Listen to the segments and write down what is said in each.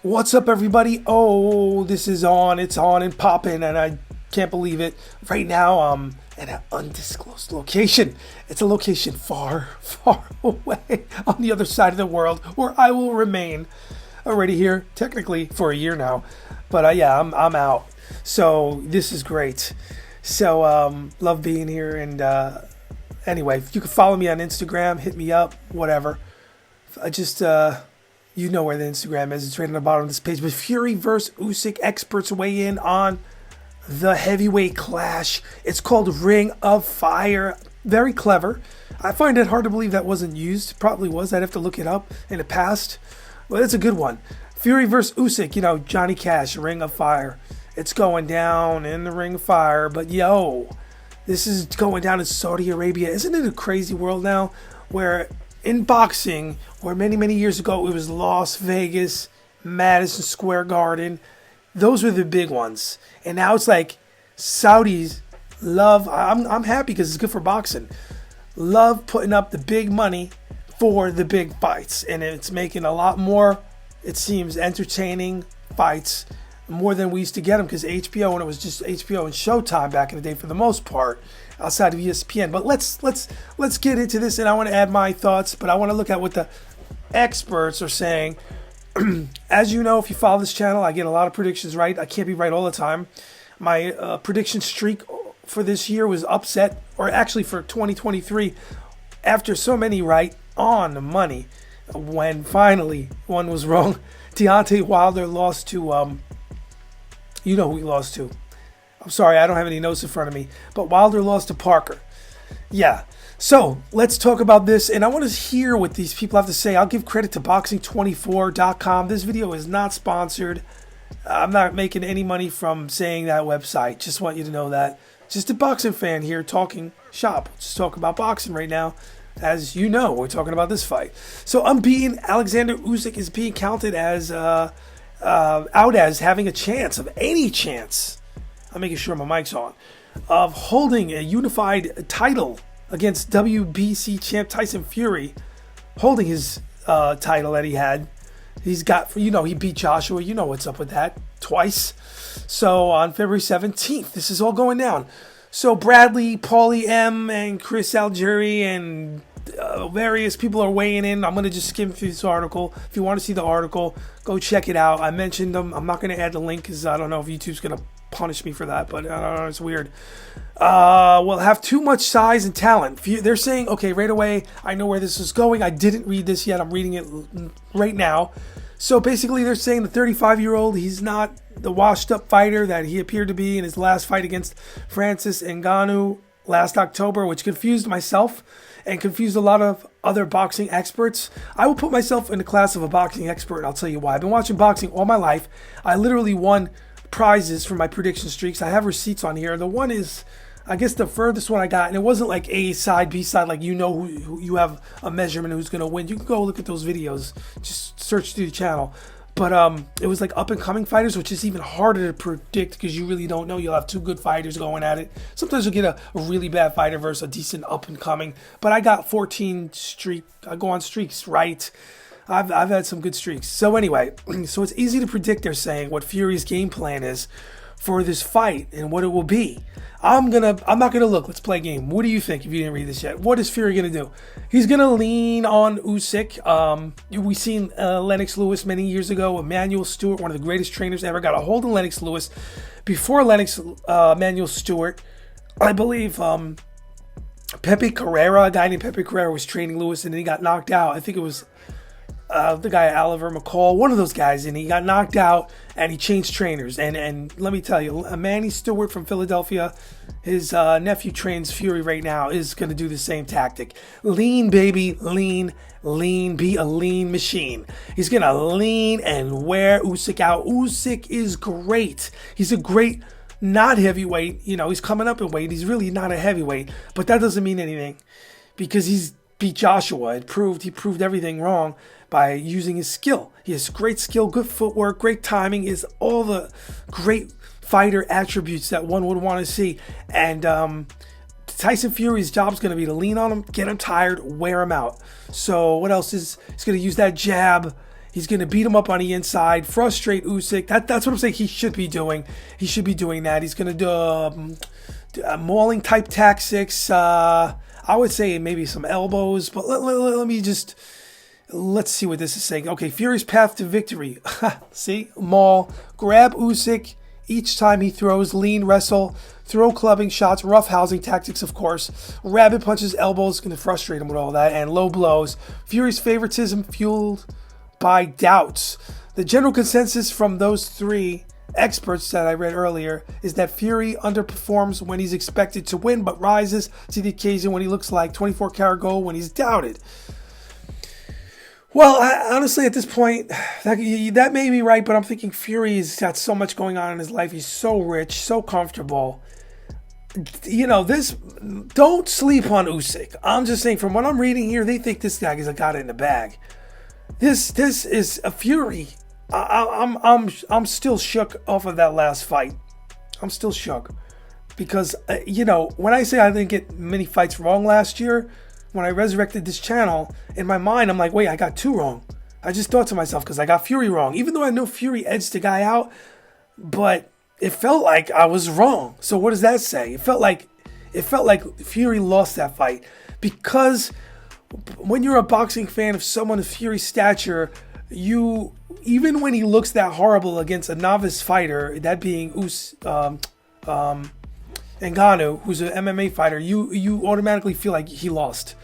What's up, everybody? Oh, this is on. It's on and popping, and I can't believe it. Right now, I'm at an undisclosed location. It's a location far, far away on the other side of the world where I will remain. Already here, technically, for a year now. But yeah, I'm out. So this is great. So love being here. And anyway, you can follow me on Instagram. Hit me up. Whatever. I just you know where the Instagram is. It's right on the bottom of this page. But Fury versus Usyk, experts weigh in on the heavyweight clash. It's called Ring of Fire. Very clever. I find it hard to believe that wasn't used. Probably was. I'd have to look it up in the past. Well, it's a good one. Fury versus Usyk. You know, Johnny Cash, Ring of Fire. It's going down in the Ring of Fire. But yo, this is going down in Saudi Arabia. Isn't it a crazy world now where in boxing, where many years ago it was Las Vegas, Madison Square Garden, those were the big ones, and now it's like Saudis love. I'm happy because it's good for boxing. Love putting up the big money for the big fights, and it's making a lot more, it seems, entertaining fights more than we used to get them, because HBO, when it was just HBO and Showtime back in the day for the most part, outside of ESPN. But let's get into this, and I want to add my thoughts, but I want to look at what the experts are saying. As you know, if you follow this channel, I get a lot of predictions right. I can't be right all the time. My prediction streak for this year was upset, or actually for 2023, after so many right on the money, when finally one was wrong. Deontay Wilder lost to you know who he lost to. I'm sorry, I don't have any notes in front of me. But Wilder lost to Parker. Yeah. So let's talk about this. And I want to hear what these people have to say. I'll give credit to boxing24.com. This video is not sponsored. I'm not making any money from saying that website. Just want you to know that. Just a boxing fan here talking shop. Just talk about boxing right now. As you know, we're talking about this fight. So unbeaten Oleksandr Usyk is being counted as out as having a chance, of any chance, I'm making sure my mic's on, of holding a unified title against WBC champ Tyson Fury, holding his title that he had. He's got, you know, he beat Joshua. You know what's up with that, twice. So on February 17th, this is all going down. So Bradley, Paulie M, and Chris Algieri, and various people are weighing in. I'm going to just skim through this article. If you want to see the article, go check it out. I mentioned them. I'm not going to add the link because I don't know if YouTube's going to punish me for that, but I don't know, it's weird. Will have too much size and talent. They're saying, okay, right away, I know where this is going. I didn't read this yet. I'm reading it right now. So basically, they're saying the 35-year-old, he's not the washed-up fighter that he appeared to be in his last fight against Francis Ngannou last October, which confused myself and confused a lot of other boxing experts. I will put myself in the class of a boxing expert, and I'll tell you why. I've been watching boxing all my life. I literally won prizes for my prediction streaks. I have receipts on here. The one is, I guess, the furthest one I got, and it wasn't like A side, B side, like you know who you have a measurement who's going to win. You can go look at those videos. Just search through the channel. But it was like up-and-coming fighters, which is even harder to predict because you really don't know. You'll have two good fighters going at it. Sometimes you'll get a really bad fighter versus a decent up-and-coming. But I got 14 streak. I go on streaks, right? I've had some good streaks. So anyway, so it's easy to predict, they're saying, what Fury's game plan is for this fight and what it will be. I'm not gonna look. Let's play a game. What do you think? If you didn't read this yet, what is Fury gonna do? He's gonna lean on Usyk. We seen Lennox Lewis many years ago. Emmanuel Stewart, one of the greatest trainers ever, got a hold of Lennox Lewis. Before Emmanuel Stewart, I believe Pepe Carrera, a guy named Pepe Carrera, was training Lewis, and then he got knocked out. I think it was the guy Oliver McCall, one of those guys, and he got knocked out and he changed trainers. And let me tell you, Manny Stewart from Philadelphia, his nephew trains Fury right now, is going to do the same tactic. Lean, baby, lean, be a lean machine. He's going to lean and wear Usyk out. Usyk is great. He's a great not heavyweight. You know, he's coming up in weight. He's really not a heavyweight, but that doesn't mean anything because he's beat Joshua. He proved everything wrong by using his skill. He has great skill, good footwork, great timing, is all the great fighter attributes that one would want to see. And Tyson Fury's job is going to be to lean on him, get him tired, wear him out. So what else is he's going to use that jab? He's going to beat him up on the inside, frustrate Usyk. That's what I'm saying he should be doing. He should be doing that. He's going to do mauling type tactics. I would say maybe some elbows, but let's see what this is saying. Okay, Fury's path to victory. See? Maul, grab Usyk each time he throws, lean, wrestle, throw clubbing shots, rough housing tactics, of course. Rapid punches, elbows, going to frustrate him with all that, and low blows. Fury's favoritism fueled by doubts. The general consensus from those three experts that I read earlier is that Fury underperforms when he's expected to win, but rises to the occasion when he looks like 24-karat gold when he's doubted. Well, honestly, at this point, that may be right, but I'm thinking Fury's got so much going on in his life. He's so rich, so comfortable. You know, don't sleep on Usyk. I'm just saying, from what I'm reading here, they think this guy has got it in the bag. This is a Fury. I'm still shook off of that last fight. I'm still shook because when I say I didn't get many fights wrong last year, when I resurrected this channel, in my mind I'm like, wait, I got 2 wrong. I just thought to myself because I got Fury wrong, even though I know Fury edged the guy out, but it felt like I was wrong. So what does that say? It felt like Fury lost that fight because when you're a boxing fan of someone of Fury's stature, even when he looks that horrible against a novice fighter, that being Ngannou, who's an MMA fighter, you automatically feel like he lost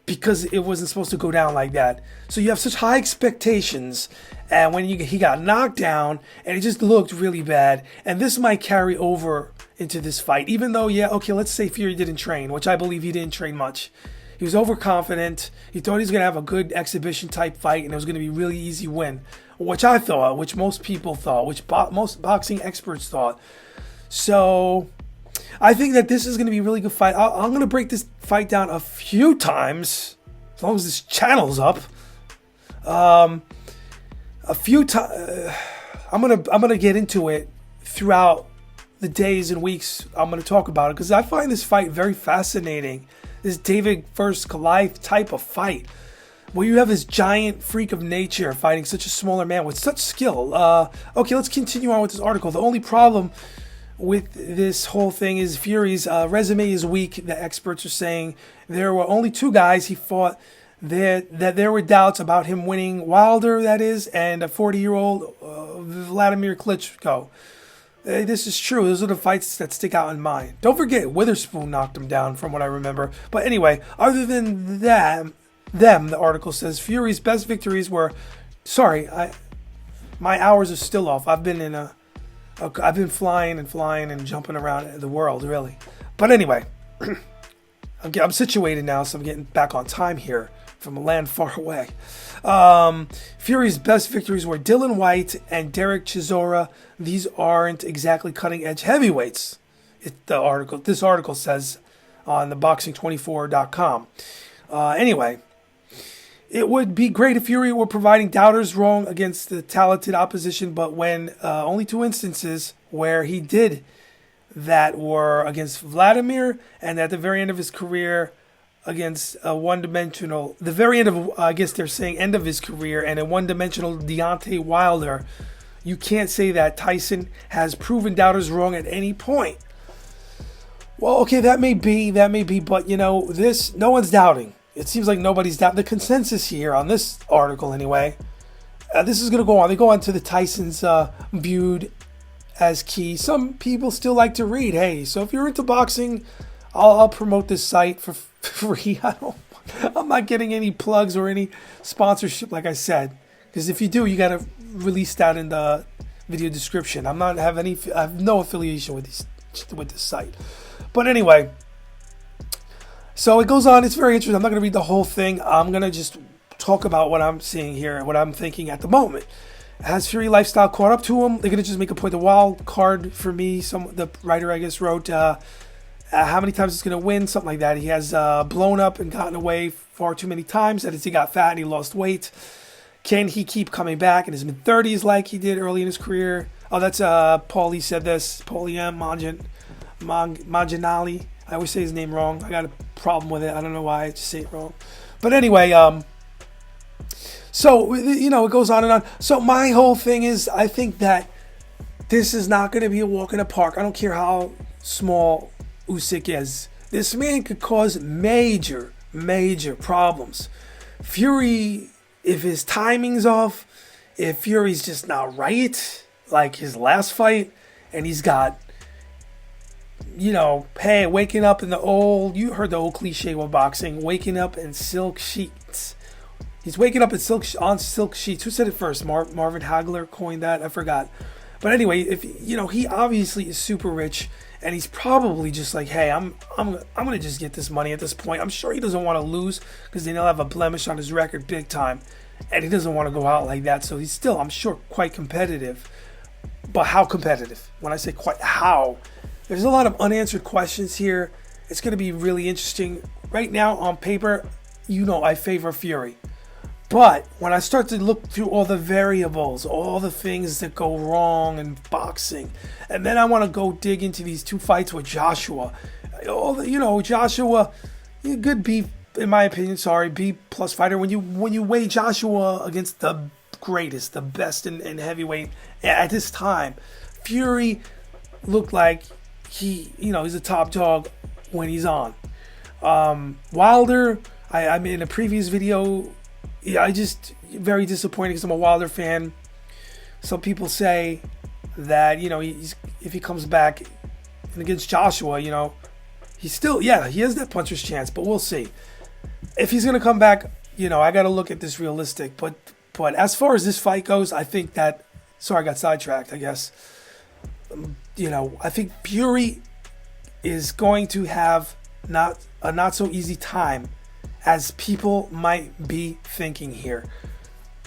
because it wasn't supposed to go down like that. So you have such high expectations, and when he got knocked down, and it just looked really bad, and this might carry over into this fight, even though, let's say Fury didn't train, which I believe he didn't train much. He was overconfident. He thought he was going to have a good exhibition type fight, and it was going to be a really easy win, which I thought, which most people thought, which most boxing experts thought. So I think that this is going to be a really good fight. I'm going to break this fight down a few times, as long as this channel's up. A few times. I'm gonna get into it throughout the days and weeks. I'm going to talk about it because I find this fight very fascinating. This David versus Goliath type of fight, where you have this giant freak of nature fighting such a smaller man with such skill. Okay, let's continue on with this article. The only problem with this whole thing is Fury's resume is weak. The experts are saying there were only 2 guys he fought that there were doubts about him winning. Wilder, that is, and a 40-year-old Vladimir Klitschko. This is true. Those are the fights that stick out in mind. Don't forget, Witherspoon knocked him down, from what I remember. But anyway, other than them, the article says Fury's best victories were. Sorry, my hours are still off. I've been I've been flying and jumping around the world, really. But anyway, I'm situated now, so I'm getting back on time here from a land far away. Fury's best victories were Dylan White and Derek Chisora. These aren't exactly cutting-edge heavyweights, this article says on the boxing24.com. Anyway, it would be great if Fury were providing doubters wrong against the talented opposition, but when only 2 instances where he did that were against Vladimir and at the very end of his career against a one-dimensional, the very end of, I guess they're saying end of his career, and a one-dimensional Deontay Wilder. You can't say that Tyson has proven doubters wrong at any point. Well, okay, that may be, but no one's doubting. It seems like nobody's doubting. The consensus here on this article, anyway, this is going to go on. They go on to the Tyson's viewed as key. Some people still like to read. Hey, so if you're into boxing, I'll promote this site for free. I'm not getting any plugs or any sponsorship, like I said, because if you do, you got to release that in the video description. I have no affiliation with this site. But anyway, so it goes on. It's very interesting. I'm not going to read the whole thing. I'm going to just talk about what I'm seeing here, what I'm thinking at the moment. Has Fury lifestyle caught up to him? They're going to just make a point. The wild card for me, the writer, I guess, wrote how many times it's going to win, something like that. He has blown up and gotten away far too many times. That is, he got fat and he lost weight. Can he keep coming back in his mid-30s like he did early in his career? Oh, that's Paulie said this. Paulie M. Manginali. I always say his name wrong. I got a problem with it. I don't know why I just say it wrong. But anyway, So, you know, it goes on and on. So my whole thing is, I think that this is not going to be a walk in the park. I don't care how small Usyk is. This man could cause major, major problems. Fury, if his timing's off, if Fury's just not right, like his last fight, and he's got, you know, hey, waking up in the old, you heard the old cliche with boxing, waking up in silk sheets. He's waking up in on silk sheets. Who said it first? Marvin Hagler coined that? I forgot. But anyway, if you know, he obviously is super rich, and he's probably just like, hey, I'm gonna just get this money at this point. I'm sure he doesn't want to lose because then he'll have a blemish on his record big time, and he doesn't want to go out like that. So he's still, I'm sure, quite competitive. But how competitive? When I say quite, how? There's a lot of unanswered questions here. It's going to be really interesting. Right now, on paper, you know I favor Fury. But when I start to look through all the variables, all the things that go wrong in boxing, and then I want to go dig into these two fights with Joshua. You know, Joshua, good B, in my opinion, B plus fighter. When you weigh Joshua against the greatest, the best in heavyweight at this time, Fury looked like he's a top dog when he's on. Wilder, I made in a previous video, I just very disappointed because I'm a Wilder fan. Some people say that, you know, if he comes back and against Joshua, you know, he's still, he has that puncher's chance, but we'll see. If he's going to come back, you know, I got to look at this realistic. But as far as this fight goes, I think that, sorry, I got sidetracked, I guess. You know, I think Fury is going to have not so easy time as people might be thinking here.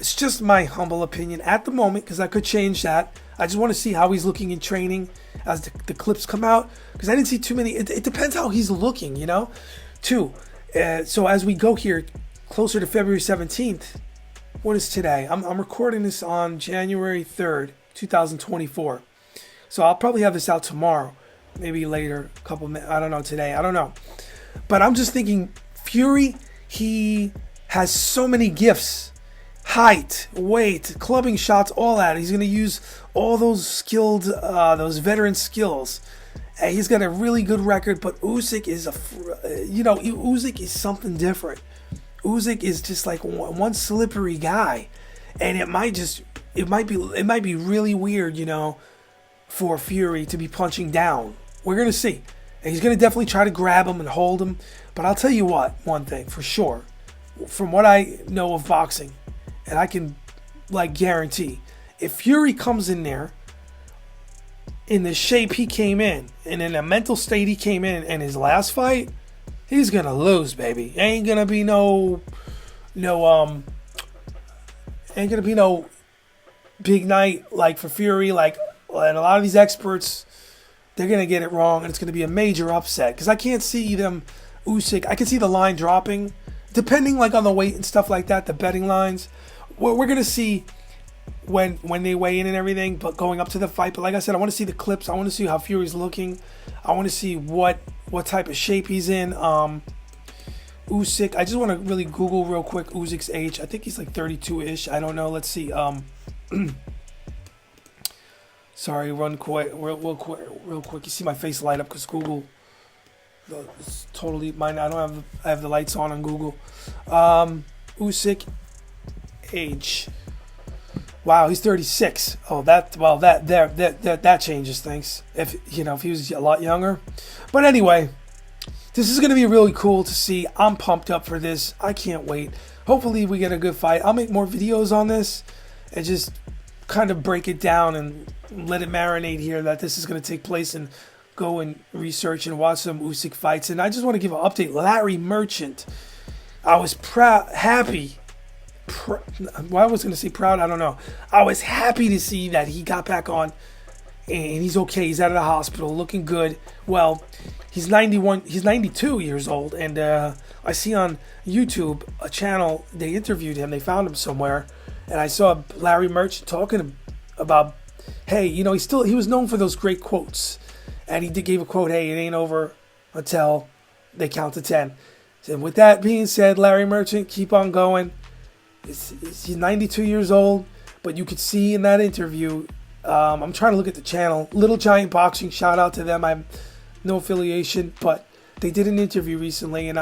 It's just my humble opinion at the moment, because I could change that. I just want to see how he's looking in training as the clips come out, because I didn't see too many. It depends how he's looking, you know, too. So as we go here closer to February 17th, what is today? I'm recording this on January 3rd, 2024. So I'll probably have this out tomorrow, maybe later, a couple minutes. I don't know, today. I don't know. But I'm just thinking, Fury, he has so many gifts. Height, weight, clubbing shots, all that. He's going to use all those skilled, those veteran skills. And he's got a really good record, but Usyk is Usyk is something different. Usyk is just like one slippery guy. And it might be really weird, you know, for Fury to be punching down. We're going to see. And he's going to definitely try to grab him and hold him. But I'll tell you what, one thing for sure, from what I know of boxing, and I can guarantee, if Fury comes in there in the shape he came in, and in the mental state he came in his last fight, he's going to lose, baby. Ain't going to be no big night like for Fury, and a lot of these experts, they're going to get it wrong, and it's going to be a major upset. Because I can't see Usyk, I can see the line dropping, depending on the weight and stuff like that, the betting lines. We're going to see when they weigh in and everything, but going up to the fight. But like I said, I want to see the clips. I want to see how Fury's looking. I want to see what type of shape he's in. Usyk, I just want to really Google real quick Usyk's age. I think he's 32-ish. I don't know. Let's see. Sorry, real quick. You see my face light up because Google. It's totally mine. I have the lights on Google. Usyk age. Wow, he's 36. Oh, that changes things. If he was a lot younger. But anyway, this is going to be really cool to see. I'm pumped up for this. I can't wait. Hopefully we get a good fight. I'll make more videos on this and just kind of break it down and let it marinate here that this is going to take place, and go and research and watch some Usyk fights. And I just want to give an update. Larry Merchant, I was happy. Why was I going to say proud? I don't know. I was happy to see that he got back on and he's okay. He's out of the hospital, looking good. Well, he's 92 years old, and I see on YouTube a channel, they interviewed him, they found him somewhere, and I saw Larry Merchant talking about, hey, he was known for those great quotes, and he gave a quote, hey, it ain't over until they count to 10. And with that being said, Larry Merchant, keep on going. He's 92 years old, but you could see in that interview. I'm trying to look at the channel, Little Giant Boxing. Shout out to them. I'm no affiliation, but they did an interview recently, and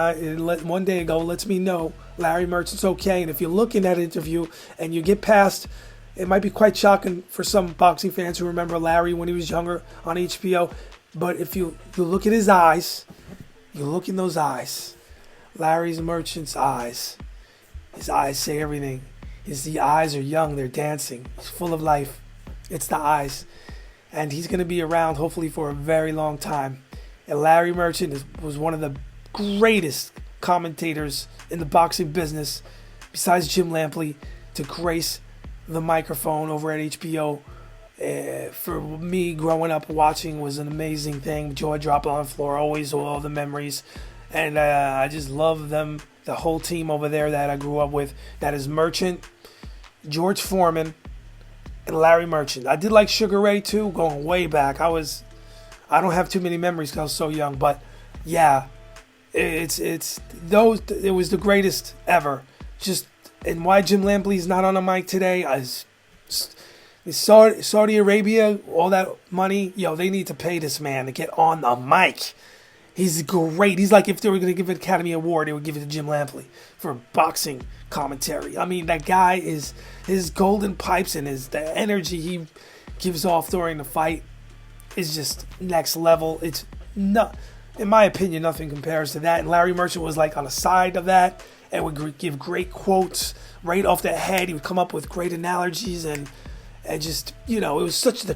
one day ago lets me know Larry Merchant's okay. And if you look in that interview and you get past, it might be quite shocking for some boxing fans who remember Larry when he was younger on HBO. But if you look at his eyes, you look in those eyes, Larry Merchant's eyes. His eyes say everything. The eyes are young, they're dancing. He's full of life. It's the eyes. And he's going to be around hopefully for a very long time. And Larry Merchant was one of the greatest commentators in the boxing business, besides Jim Lampley, to grace the microphone over at HBO. For me, growing up watching was an amazing thing. Jaw dropped on the floor, always all the memories. And I just love them, the whole team over there that I grew up with. That is Merchant, George Foreman, and Larry Merchant. I did like Sugar Ray too, going way back. I don't have too many memories because I was so young, but yeah, it was the greatest ever. Just, and why Jim Lampley's not on the mic today? Saudi Arabia, all that money, they need to pay this man to get on the mic. He's great. He's like, if they were going to give an Academy Award, they would give it to Jim Lampley for boxing commentary. I mean, that guy is, his golden pipes and the energy he gives off during the fight is just next level. It's not, in my opinion, nothing compares to that. And Larry Merchant was like on the side of that and would give great quotes right off the head. He would come up with great analogies and just, it was such the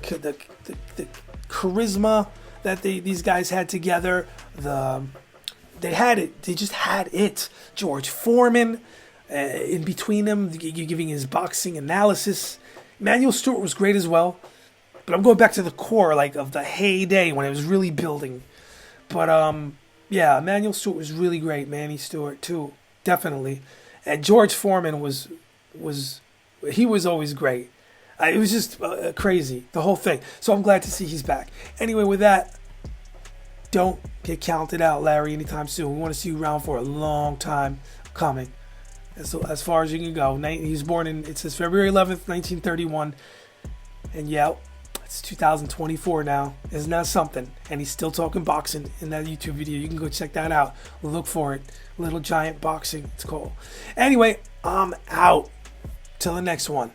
charisma that these guys had together. They had it. They just had it. George Foreman, in between them, giving his boxing analysis. Emanuel Stewart was great as well. But I'm going back to the core, like, of the heyday when it was really building. But, yeah, Emanuel Stewart was really great. Manny Stewart, too. Definitely. And George Foreman was always great. It was just crazy, the whole thing. So I'm glad to see he's back. Anyway, with that, don't get counted out, Larry, anytime soon. We want to see you around for a long time coming. As far as you can go. He was born it says February 11th, 1931. And yeah, it's 2024 now. Isn't that something? And he's still talking boxing in that YouTube video. You can go check that out. Look for it. Little Giant Boxing, it's called. Anyway, I'm out. Till the next one.